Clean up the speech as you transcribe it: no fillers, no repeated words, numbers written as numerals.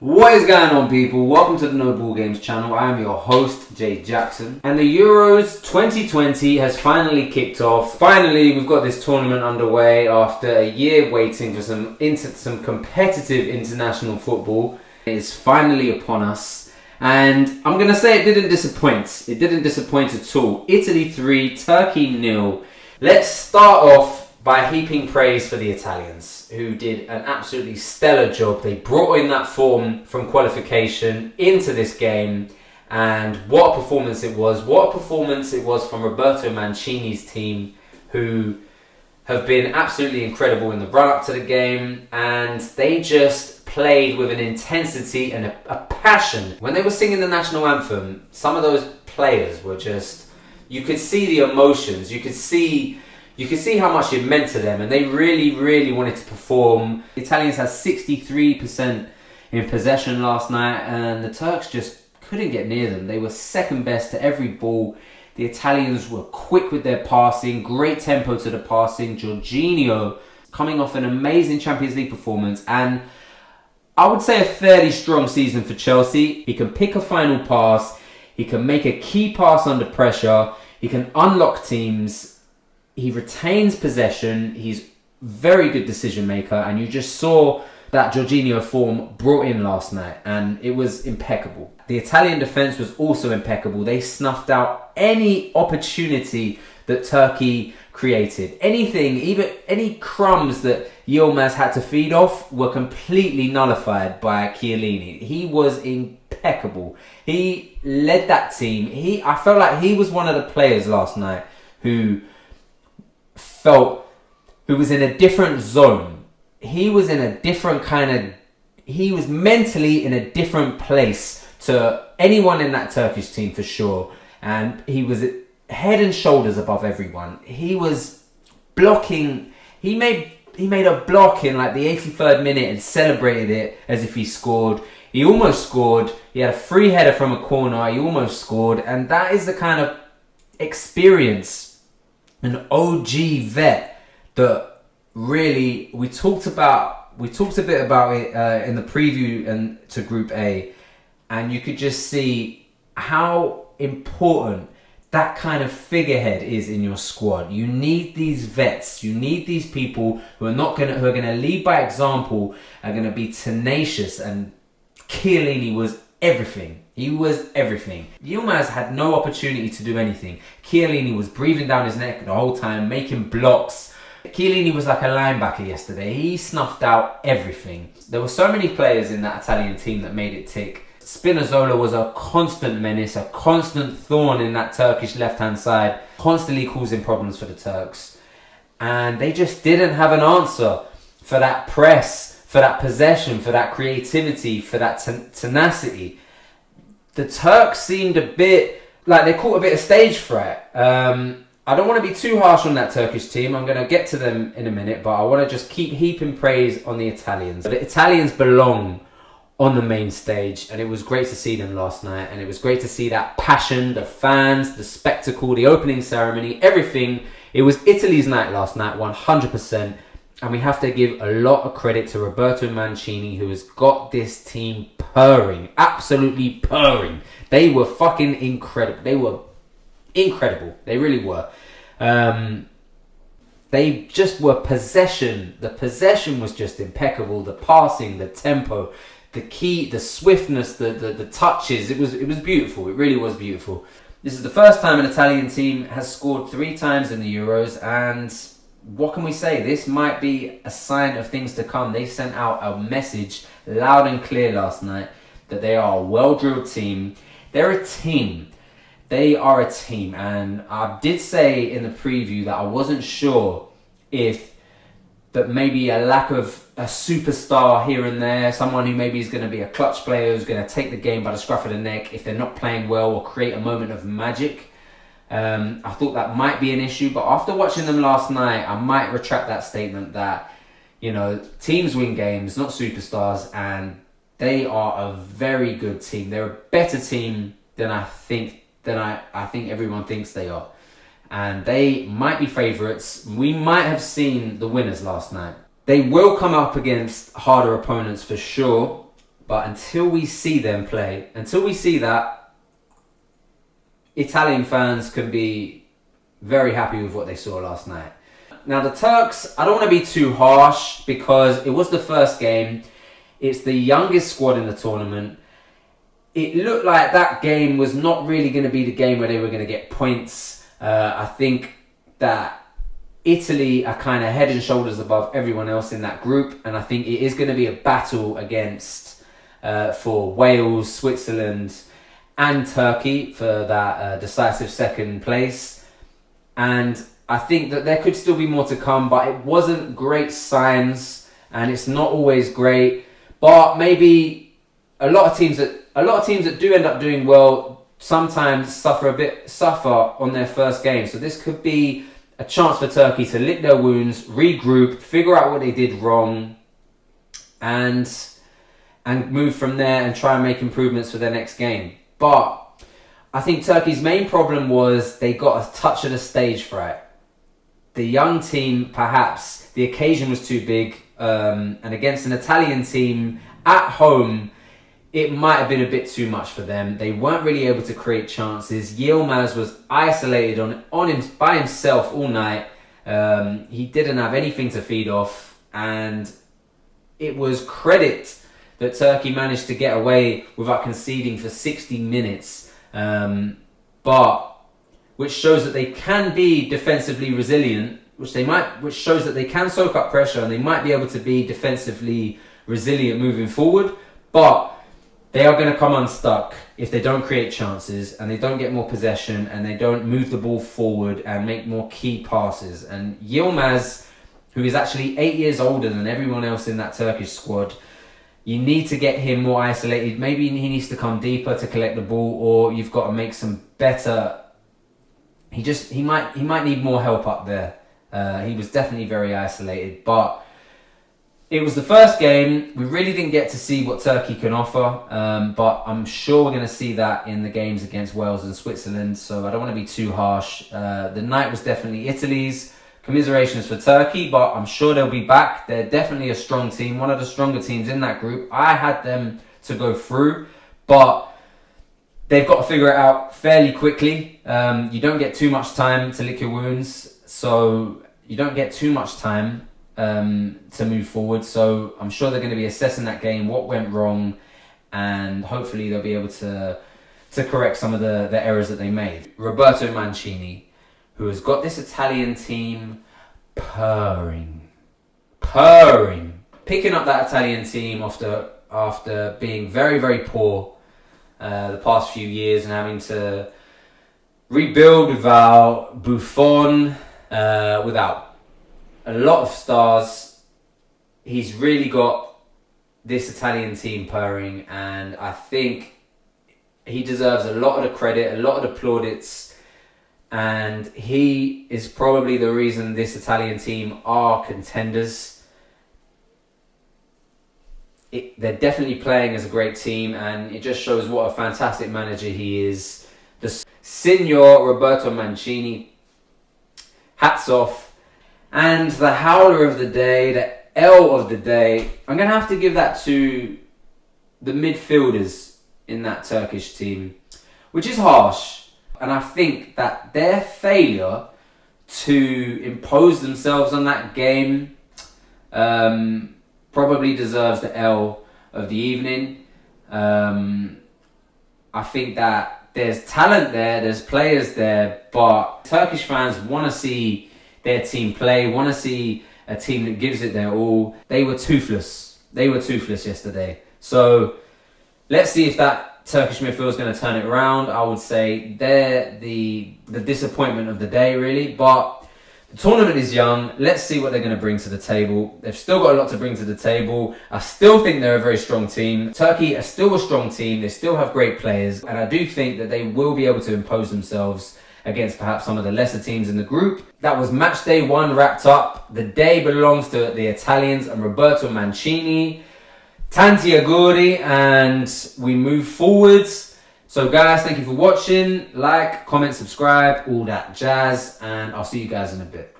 What is going on, people? Welcome to the No Ball Games channel. I am your host, J.Jackson. And the Euros 2020 has finally kicked off. Finally, we've got this tournament underway after a year waiting for some competitive international football. It is finally upon us. And I'm going to say it didn't disappoint. It didn't disappoint at all. Italy 3, Turkey 0. Let's start off by heaping praise for the Italians, who did an absolutely stellar job. They brought in that form from qualification into this game, and what a performance it was. What a performance it was from Roberto Mancini's team, who have been absolutely incredible in the run-up to the game, and they just played with an intensity and a passion. When they were singing the national anthem, some of those players were just, you could see the emotions, you could see how much it meant to them, and they really wanted to perform. The Italians had 63% in possession last night, and the Turks just couldn't get near them. They were second best to every ball. The Italians were quick with their passing, great tempo to the passing. Jorginho coming off an amazing Champions League performance, and I would say a fairly strong season for Chelsea. He can pick a final pass, he can make a key pass under pressure, he can unlock teams. He retains possession. He's very good decision maker, and you just saw that Jorginho form brought in last night, and it was impeccable. The Italian defence was also impeccable. They snuffed out any opportunity that Turkey created. Anything, even any crumbs that Yilmaz had to feed off were completely nullified by Chiellini. He was impeccable. He led that team. I felt like he was one of the players last night who was in a different zone. He was in a different he was mentally in a different place to anyone in that Turkish team for sure. And he was head and shoulders above everyone. He was blocking. He made a block in like the 83rd minute and celebrated it as if he scored. He almost scored. He had a free header from a corner. He almost scored. And that is the kind of experience, an OG vet that really we talked a bit about it in the preview and to Group A, and you could just see how important that kind of figurehead is in your squad. You need these vets. You need these people who are going to lead by example, are going to be tenacious. And Chiellini was everything. He was everything. Yilmaz had no opportunity to do anything. Chiellini was breathing down his neck the whole time, making blocks. Chiellini was like a linebacker yesterday. He snuffed out everything. There were so many players in that Italian team that made it tick. Spinazzola was a constant menace, a constant thorn in that Turkish left-hand side, constantly causing problems for the Turks. And they just didn't have an answer for that press, for that possession, for that creativity, for that tenacity. The Turks seemed a bit like they caught a bit of stage fright. I don't want to be too harsh on that Turkish team. I'm going to get to them in a minute, but I want to just keep heaping praise on the Italians. The Italians belong on the main stage, and it was great to see them last night, and it was great to see that passion, the fans, the spectacle, the opening ceremony, everything. It was Italy's night last night, 100%. And we have to give a lot of credit to Roberto Mancini, who has got this team purring. Absolutely purring. They were fucking incredible. They were incredible. They really were. They just were possession. The possession was just impeccable. The passing, the tempo, the swiftness, the touches. It was beautiful. It really was beautiful. This is the first time an Italian team has scored 3 times in the Euros, and what can we say? This might be a sign of things to come. They sent out a message loud and clear last night that they are a well-drilled team. They're a team. They are a team. And I did say in the preview that I wasn't sure if that maybe a lack of a superstar here and there, someone who maybe is going to be a clutch player who's going to take the game by the scruff of the neck if they're not playing well or create a moment of magic. I thought that might be an issue, but after watching them last night, I might retract that statement that, teams win games, not superstars, and they are a very good team. They're a better team than I think everyone thinks they are. And they might be favourites. We might have seen the winners last night. They will come up against harder opponents for sure, But until we see them play, until we see that, Italian fans can be very happy with what they saw last night. Now the Turks, I don't want to be too harsh because it was the first game. It's the youngest squad in the tournament. It looked like that game was not really going to be the game where they were going to get points. I think that Italy are kind of head and shoulders above everyone else in that group. And I think it is going to be a battle against for Wales, Switzerland and Turkey for that decisive second place. And I think that there could still be more to come, but it wasn't great signs and it's not always great. But maybe a lot of teams that do end up doing well sometimes suffer on their first game. So this could be a chance for Turkey to lick their wounds, regroup, figure out what they did wrong, and move from there and try and make improvements for their next game. But I think Turkey's main problem was they got a touch of the stage fright. The young team, perhaps, the occasion was too big, and against an Italian team at home, it might have been a bit too much for them. They weren't really able to create chances. Yilmaz was isolated by himself all night. He didn't have anything to feed off, and it was credit that Turkey managed to get away without conceding for 60 minutes. Which shows that they can be defensively resilient, which shows that they can soak up pressure and they might be able to be defensively resilient moving forward. But they are going to come unstuck if they don't create chances and they don't get more possession and they don't move the ball forward and make more key passes. And Yilmaz, who is actually 8 years older than everyone else in that Turkish squad, you need to get him more isolated. Maybe he needs to come deeper to collect the ball, or you've got to make some better. He might need more help up there. He was definitely very isolated, but it was the first game. We really didn't get to see what Turkey can offer, but I'm sure we're going to see that in the games against Wales and Switzerland, so I don't want to be too harsh. The night was definitely Italy's. Commiserations for Turkey, but I'm sure they'll be back. They're definitely a strong team, one of the stronger teams in that group. I had them to go through, but they've got to figure it out fairly quickly. You don't get too much time to lick your wounds, so you don't get too much time to move forward. So I'm sure they're going to be assessing that game, what went wrong, and hopefully they'll be able to correct some of the errors that they made. Roberto Mancini, who has got this Italian team purring, picking up that Italian team after being very, very poor the past few years and having to rebuild without Buffon, without a lot of stars. He's really got this Italian team purring, and I think he deserves a lot of the credit, a lot of the plaudits. And he is probably the reason this Italian team are contenders. They're definitely playing as a great team, and it just shows what a fantastic manager he is. The Signor Roberto Mancini, hats off. And the howler of the day, the L of the day, I'm going to have to give that to the midfielders in that Turkish team, which is harsh. And I think that their failure to impose themselves on that game probably deserves the L of the evening. I think that there's talent there, there's players there, but Turkish fans want to see their team play, want to see a team that gives it their all. They were toothless. Yesterday. So let's see if that Turkish midfield is going to turn it around. I would say they're the disappointment of the day, really. But the tournament is young. Let's see what they're going to bring to the table. They've still got a lot to bring to the table. I still think they're a very strong team. Turkey are still a strong team. They still have great players. And I do think that they will be able to impose themselves against perhaps some of the lesser teams in the group. That was match day 1 wrapped up. The day belongs to the Italians and Roberto Mancini. Tanti auguri, and we move forwards. So guys, thank you for watching. Like, comment, subscribe, all that jazz, and I'll see you guys in a bit.